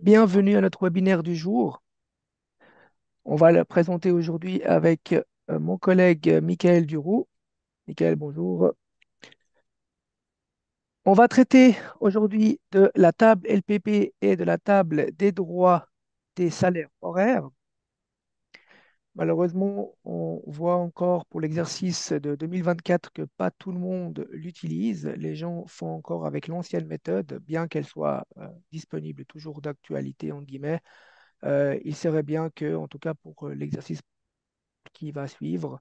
Bienvenue à notre webinaire du jour. On va le présenter aujourd'hui avec mon collègue Michael Duroux. Michael, bonjour. On va traiter aujourd'hui de la table LPP et de la table des droits des salaires horaires. Malheureusement, on voit encore pour l'exercice de 2024 que pas tout le monde l'utilise. Les gens font encore avec l'ancienne méthode, bien qu'elle soit disponible, toujours d'actualité, en guillemets. Il serait bien que, en tout cas pour l'exercice qui va suivre,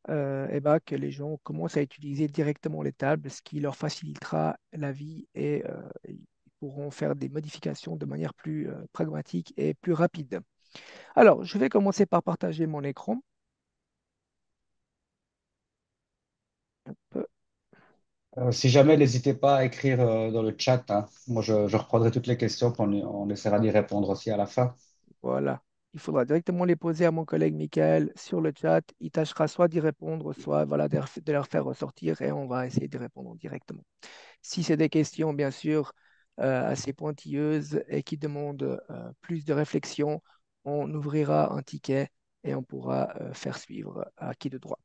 eh ben, que les gens commencent à utiliser directement les tables, ce qui leur facilitera la vie et ils pourront faire des modifications de manière plus pragmatique et plus rapide. Alors, je vais commencer par partager mon écran. Hop, Si jamais, n'hésitez pas à écrire dans le chat, hein. Moi, je reprendrai toutes les questions, puis on essaiera d'y répondre aussi à la fin. voilà. Il faudra directement les poser à mon collègue Michael sur le chat. Il tâchera soit d'y répondre, soit voilà, de leur faire ressortir et on va essayer d'y répondre directement. Si c'est des questions, bien sûr, assez pointilleuses et qui demandent plus de réflexion, on ouvrira un ticket et on pourra faire suivre à qui de droit.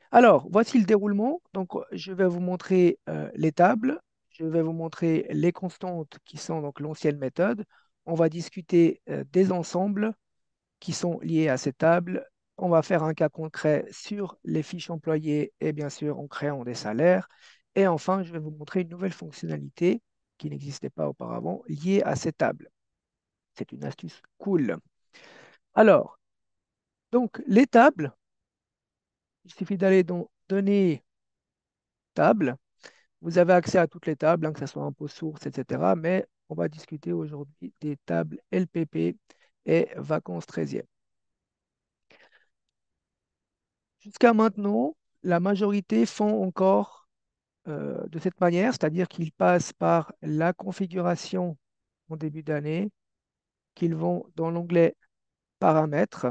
Alors, voici le déroulement. Donc, je vais vous montrer les tables. Je vais vous montrer les constantes qui sont donc l'ancienne méthode. On va discuter des ensembles qui sont liés à ces tables. On va faire un cas concret sur les fiches employées et bien sûr en créant des salaires. Et enfin, je vais vous montrer une nouvelle fonctionnalité qui n'existait pas auparavant liée à ces tables. C'est une astuce cool. Alors, donc les tables, il suffit d'aller dans Données, tables. Vous avez accès à toutes les tables, hein, que ce soit impôt source, etc. Mais on va discuter aujourd'hui des tables LPP et vacances 13e. Jusqu'à maintenant, la majorité font encore de cette manière, c'est-à-dire qu'ils passent par la configuration en début d'année, qu'ils vont dans l'onglet paramètres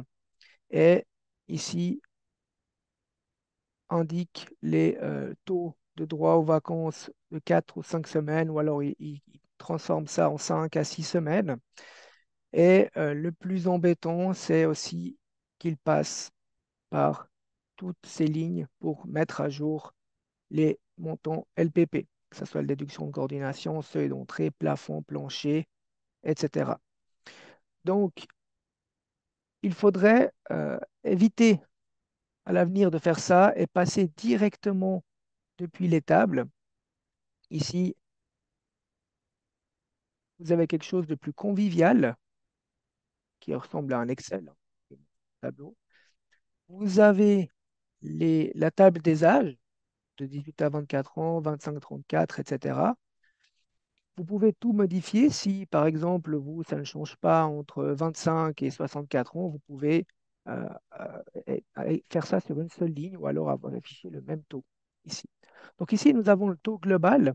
et ici indiquent les taux de droit aux vacances de 4 ou 5 semaines ou alors ils transforment ça en 5 à 6 semaines. Et le plus embêtant, c'est aussi qu'ils passent par toutes ces lignes pour mettre à jour les montants LPP, que ce soit la déduction de coordination, seuil d'entrée, plafond, plancher, etc. Donc, il faudrait éviter à l'avenir de faire ça et passer directement depuis les tables. Ici, vous avez quelque chose de plus convivial qui ressemble à un Excel, hein, tableau. Vous avez la table des âges de 18 à 24 ans, 25 à 34, etc. Vous pouvez tout modifier. Si, par exemple, vous, ça ne change pas entre 25 et 64 ans, vous pouvez euh, faire ça sur une seule ligne ou alors avoir affiché le même taux ici. Donc ici, nous avons le taux global.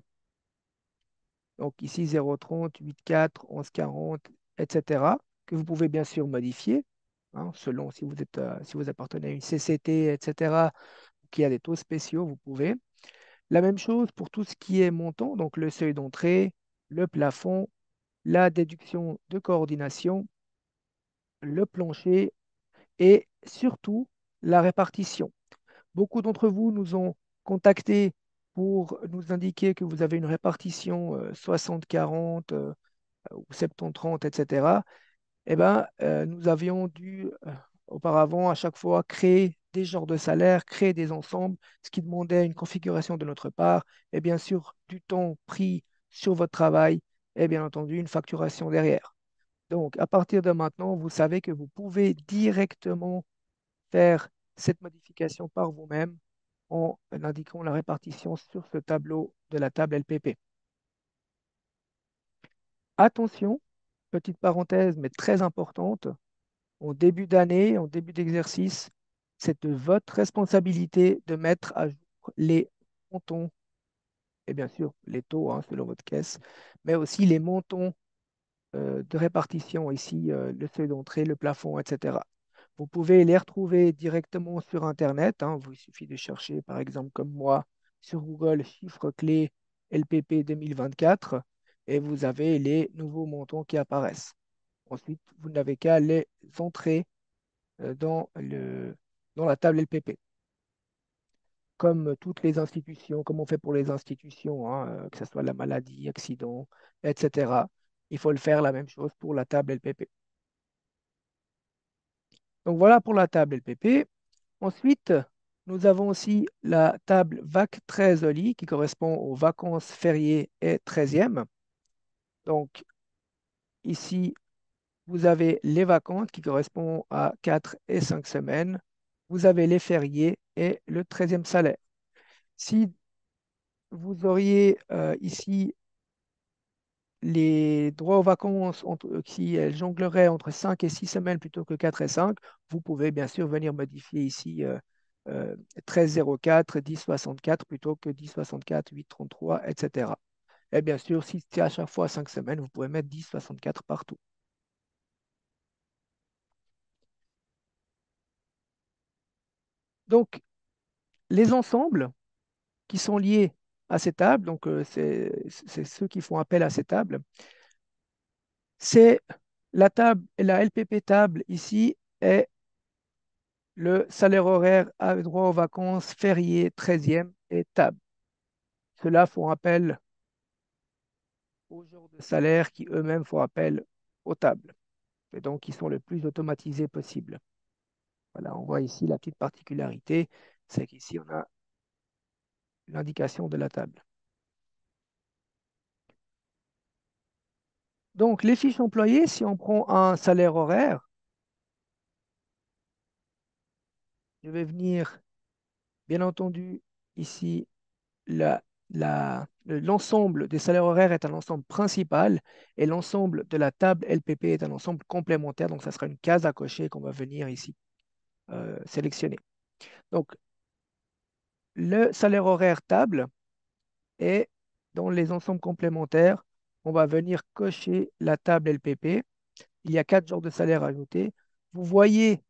Donc ici, 0,30, 8,4, 11,40, etc. que vous pouvez bien sûr modifier, hein, selon si vous êtes, si vous appartenez à une CCT, etc., qui a des taux spéciaux, vous pouvez. La même chose pour tout ce qui est montant, donc le seuil d'entrée, le plafond, la déduction de coordination, le plancher et surtout la répartition. Beaucoup d'entre vous nous ont contactés pour nous indiquer que vous avez une répartition 60-40 ou 70-30, etc. Eh ben, nous avions dû auparavant à chaque fois créer des genres de salaires, créer des ensembles, ce qui demandait une configuration de notre part et bien sûr du temps pris sur votre travail et bien entendu une facturation derrière. Donc, à partir de maintenant, vous savez que vous pouvez directement faire cette modification par vous-même en indiquant la répartition sur ce tableau de la table LPP. Attention, petite parenthèse, mais très importante, en début d'année, en début d'exercice, c'est de votre responsabilité de mettre à jour les montants et bien sûr les taux, hein, selon votre caisse, mais aussi les montants de répartition ici, le seuil d'entrée, le plafond, etc. Vous pouvez les retrouver directement sur Internet, hein. Il suffit de chercher, par exemple, comme moi, sur Google, chiffre clé LPP 2024, et vous avez les nouveaux montants qui apparaissent. Ensuite, vous n'avez qu'à les entrer dans la table LPP. Comme toutes les institutions, comme on fait pour les institutions, hein, que ce soit la maladie, accident, etc. Il faut le faire la même chose pour la table LPP. Donc voilà pour la table LPP. Ensuite, nous avons aussi la table VAC 13 OLI qui correspond aux vacances fériées et 13e. Donc ici, vous avez les vacances qui correspondent à 4 et 5 semaines. Vous avez les fériés et le 13e salaire. Si vous auriez ici les droits aux vacances qui jongleraient entre 5 et 6 semaines plutôt que 4 et 5, vous pouvez bien sûr venir modifier ici 13,04, 10,64 plutôt que 10,64, 8,33, etc. Et bien sûr, si c'est à chaque fois 5 semaines, vous pouvez mettre 10,64 partout. Donc, les ensembles qui sont liés à ces tables, donc c'est ceux qui font appel à ces tables, c'est la table, la LPP table ici est le salaire horaire avec droit aux vacances, fériés, 13e et table. Ceux-là font appel aux jours de salaire qui eux-mêmes font appel aux tables. Et donc, ils sont le plus automatisés possible. Voilà, on voit ici la petite particularité, c'est qu'ici, on a l'indication de la table. Donc, les fiches employées, si on prend un salaire horaire, je vais venir, bien entendu, ici, l'ensemble des salaires horaires est un ensemble principal et l'ensemble de la table LPP est un ensemble complémentaire. Donc, ça sera une case à cocher qu'on va venir ici sélectionner. Donc, le salaire horaire table est dans les ensembles complémentaires. On va venir cocher la table LPP. Il y a 4 genres de salaire ajoutés. Vous voyez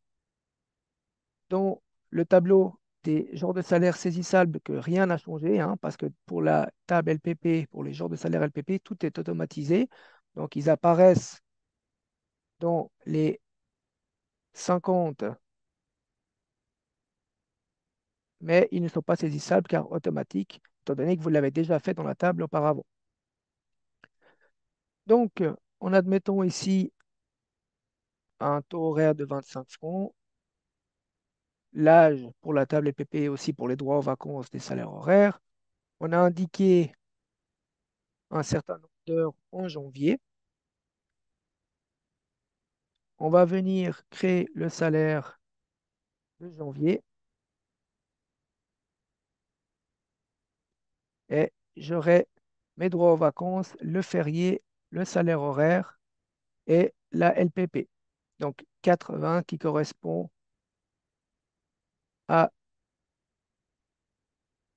dans le tableau des genres de salaire saisissables que rien n'a changé, hein, parce que pour la table LPP, pour les genres de salaire LPP, tout est automatisé. Donc, ils apparaissent dans les 50, mais ils ne sont pas saisissables car automatiques, étant donné que vous l'avez déjà fait dans la table auparavant. Donc, en admettant ici un taux horaire de 25 francs, l'âge pour la table LPP et aussi pour les droits aux vacances des salaires horaires, on a indiqué un certain nombre d'heures en janvier. On va venir créer le salaire de janvier et j'aurai mes droits aux vacances, le férié, le salaire horaire et la LPP. Donc 80 qui correspond à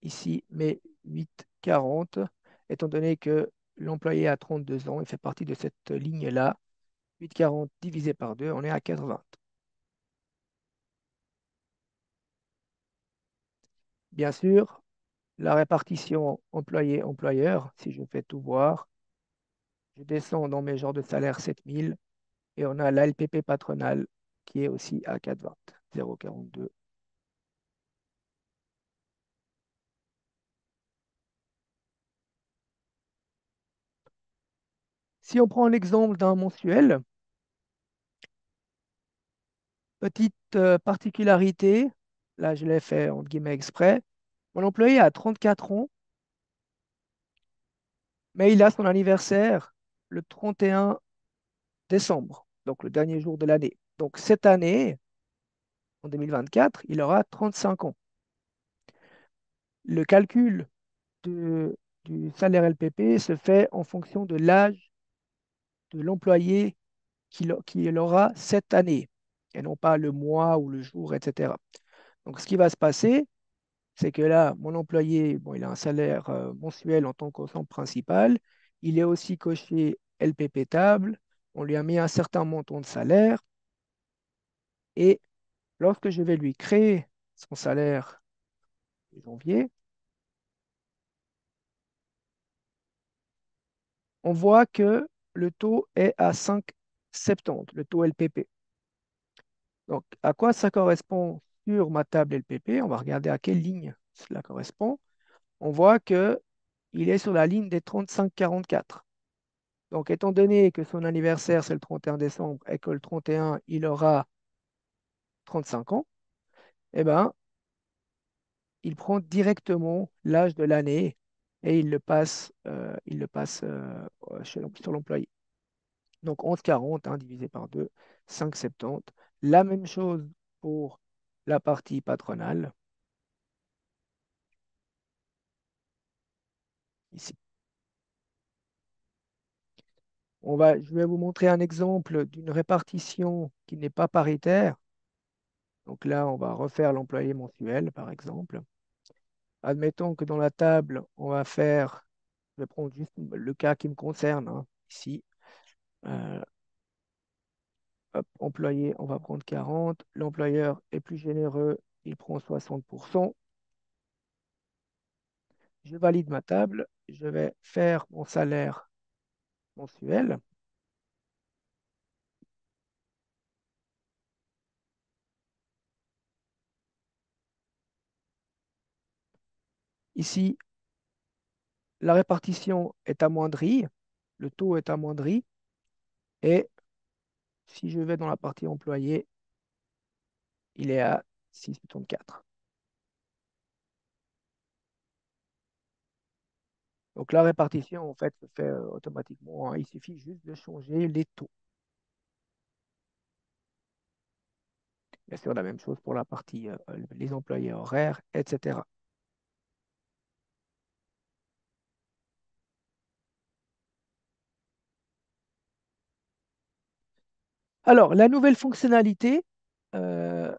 ici mes 8,40, étant donné que l'employé a 32 ans, il fait partie de cette ligne-là. 8,40 divisé par 2, on est à 80. Bien sûr, la répartition employé-employeur, si je fais tout voir, je descends dans mes genres de salaire 7000 et on a la LPP patronale qui est aussi à 4,20, 0,42. Si on prend l'exemple d'un mensuel, petite particularité, là je l'ai fait entre guillemets exprès, mon employé a 34 ans, mais il a son anniversaire le 31 décembre, donc le dernier jour de l'année. Donc cette année, en 2024, il aura 35 ans. Le calcul de- du salaire LPP se fait en fonction de l'âge de l'employé qu'il aura cette année, et non pas le mois ou le jour, etc. Donc, ce qui va se passer, c'est que là, mon employé, bon, il a un salaire mensuel en tant qu'ensemble principal. Il est aussi coché LPP table. On lui a mis un certain montant de salaire. Et lorsque je vais lui créer son salaire de janvier, on voit que le taux est à 5. 70, le taux LPP. Donc, à quoi ça correspond sur ma table LPP? On va regarder à quelle ligne cela correspond. On voit que il est sur la ligne des 35,44. Donc, étant donné que son anniversaire, c'est le 31 décembre et que le 31, il aura 35 ans, eh ben, il prend directement l'âge de l'année et il le passe sur l'employé. Donc 11,40 hein, divisé par 2, 5,70. La même chose pour la partie patronale, ici. Je vais vous montrer un exemple d'une répartition qui n'est pas paritaire. Donc là, on va refaire l'employé mensuel, par exemple. Admettons que dans la table, je vais prendre juste le cas qui me concerne, hein, ici. Euh, Hop, employé, on va prendre 40. L'employeur est plus généreux, il prend 60%. Je valide ma table, je vais faire mon salaire mensuel. Ici, la répartition est amoindrie, le taux est amoindri. Et si je vais dans la partie employé, il est à 6,84. Donc la répartition, en fait, se fait automatiquement, hein. Il suffit juste de changer les taux. Bien sûr, la même chose pour la partie les employés horaires, etc. Alors, la nouvelle fonctionnalité, euh,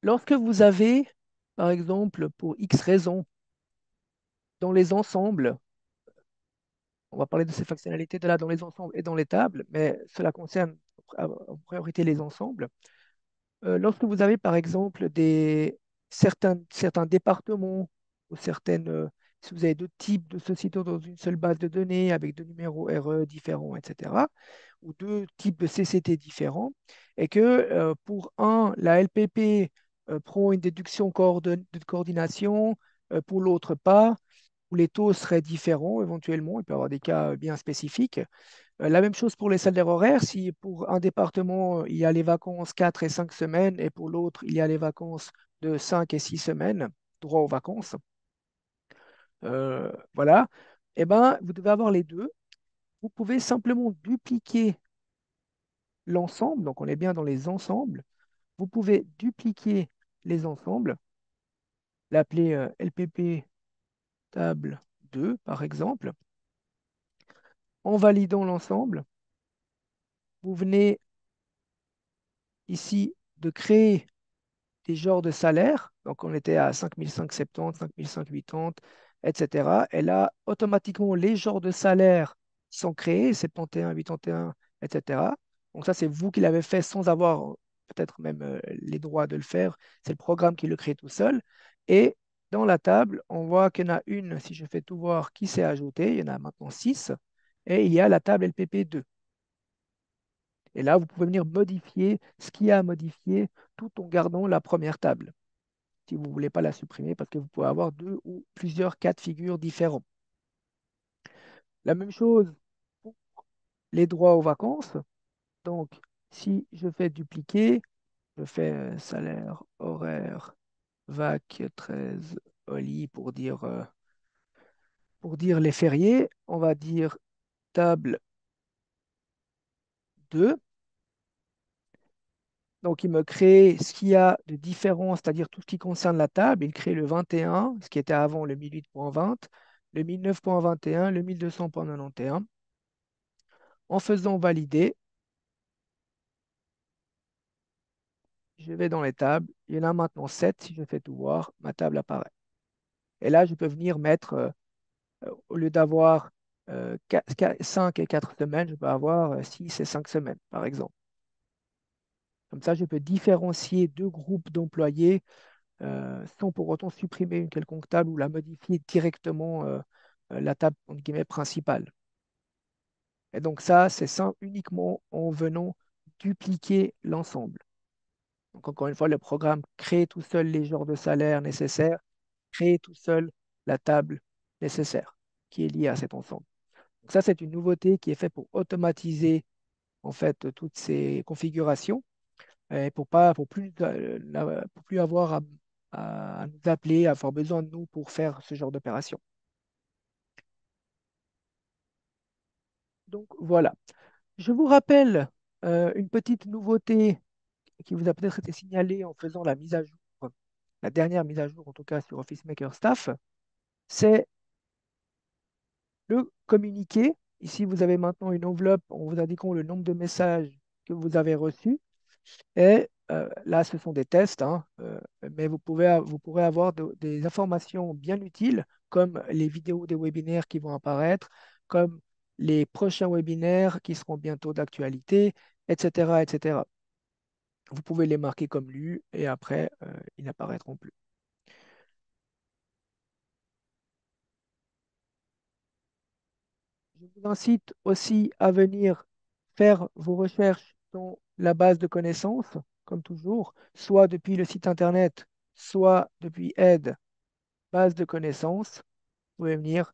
lorsque vous avez, par exemple, pour X raisons, dans les ensembles, on va parler de ces fonctionnalités de là dans les ensembles et dans les tables, mais cela concerne en priorité les ensembles. Lorsque vous avez, par exemple, certains départements ou si vous avez deux types de sociétés dans une seule base de données avec deux numéros RE différents, etc., ou deux types de CCT différents, et que pour un, la LPP prend une déduction de coordination, pour l'autre pas, où les taux seraient différents éventuellement, il peut y avoir des cas bien spécifiques. La même chose pour les salaires horaires. Si pour un département, il y a les vacances 4 et 5 semaines, et pour l'autre, il y a les vacances de 5 et 6 semaines, droit aux vacances, voilà, eh ben, vous devez avoir les deux. Vous pouvez simplement dupliquer l'ensemble, donc on est bien dans les ensembles. Vous pouvez dupliquer les ensembles, l'appeler LPP table 2, par exemple. En validant l'ensemble, vous venez ici de créer des genres de salaires. Donc, on était à 5570, 5580, etc. Et là, automatiquement, les genres de salaires sont créés, 71, 81, etc. Donc, ça, c'est vous qui l'avez fait sans avoir peut-être même les droits de le faire. C'est le programme qui le crée tout seul. Et dans la table, on voit qu'il y en a une, si je fais tout voir, qui s'est ajoutée. Il y en a maintenant 6. Et il y a la table LPP2. Et là, vous pouvez venir modifier ce qu'il y a à modifier tout en gardant la première table, si vous ne voulez pas la supprimer, parce que vous pouvez avoir deux ou plusieurs cas de figure différents. La même chose pour les droits aux vacances. Donc, si je fais dupliquer, je fais salaire, horaire, vac 13, Oli pour dire les fériés, on va dire table 2. Donc, il me crée ce qu'il y a de différent, c'est-à-dire tout ce qui concerne la table. Il crée le 21, ce qui était avant le 1008.20, le 1009.21, le 1200.91. En faisant valider, je vais dans les tables. Il y en a maintenant 7. Si je fais tout voir, ma table apparaît. Et là, je peux venir mettre, au lieu d'avoir 5 et 4 semaines, je peux avoir 6 et 5 semaines, par exemple. Comme ça, je peux différencier deux groupes d'employés sans pour autant supprimer une quelconque table ou la modifier directement, la table entre guillemets, principale. Et donc ça, c'est ça uniquement en venant dupliquer l'ensemble. Donc encore une fois, le programme crée tout seul les genres de salaire nécessaires, crée tout seul la table nécessaire qui est liée à cet ensemble. Donc ça, c'est une nouveauté qui est faite pour automatiser en fait toutes ces configurations et pour plus avoir à nous appeler, à avoir besoin de nous pour faire ce genre d'opération. Donc voilà. Je vous rappelle une petite nouveauté qui vous a peut-être été signalée en faisant la mise à jour, la dernière mise à jour en tout cas sur Office Maker Staff, c'est le communiqué. Ici, vous avez maintenant une enveloppe en vous indiquant le nombre de messages que vous avez reçus. Et là, ce sont des tests, hein, mais vous pourrez avoir des informations bien utiles, comme les vidéos des webinaires qui vont apparaître, comme les prochains webinaires qui seront bientôt d'actualité, etc., etc. Vous pouvez les marquer comme lus et après, ils n'apparaîtront plus. Je vous incite aussi à venir faire vos recherches dans la base de connaissances, comme toujours, soit depuis le site internet, soit depuis Aide, base de connaissances. Vous pouvez venir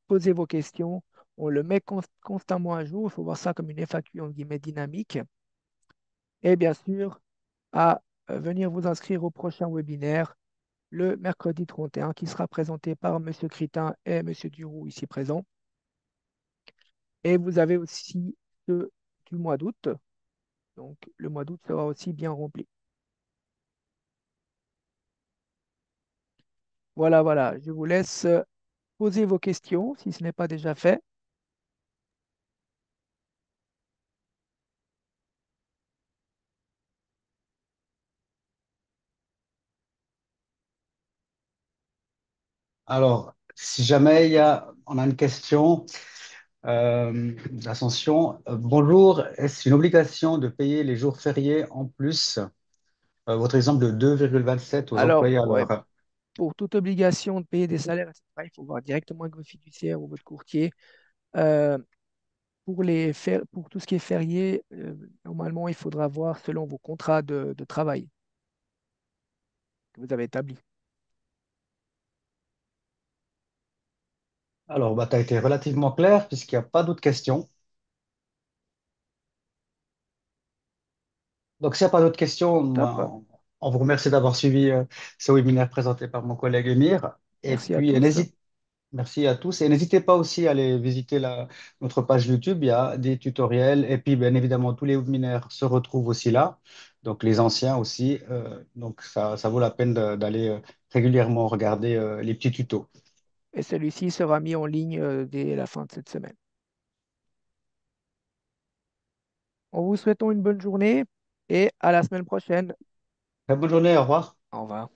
poser vos questions. On le met constamment à jour. Il faut voir ça comme une FAQ en guillemets dynamique. Et bien sûr, à venir vous inscrire au prochain webinaire le mercredi 31 qui sera présenté par Monsieur Critin et Monsieur Duroux ici présents. Et vous avez aussi ceux du mois d'août. Donc le mois d'août sera aussi bien rempli. Voilà, voilà. Je vous laisse poser vos questions si ce n'est pas déjà fait. Alors, si jamais on a une question d'Ascension, bonjour, est-ce une obligation de payer les jours fériés en plus? Votre exemple de 2,27 aux Alors, employés à ouais, l'heure. pour toute obligation de payer des salaires, etc., il faut voir directement avec votre fiduciaire ou votre courtier. Euh, pour tout ce qui est férié, normalement, il faudra voir selon vos contrats de travail que vous avez établis. Alors, bah, tu as été relativement clair puisqu'il n'y a pas d'autres questions. Donc, s'il n'y a pas d'autres questions, Top. on vous remercie d'avoir suivi ce webinaire présenté par mon collègue Émir. Et Merci à puis, tous. merci à tous. Et n'hésitez pas aussi à aller visiter notre page YouTube. Il y a des tutoriels. Et puis, bien évidemment, tous les webinaires se retrouvent aussi là. Donc, les anciens aussi. Donc, ça vaut la peine d'aller régulièrement regarder les petits tutos. Et celui-ci sera mis en ligne dès la fin de cette semaine. En vous souhaitant une bonne journée et à la semaine prochaine. Très bonne journée. Au revoir. Au revoir.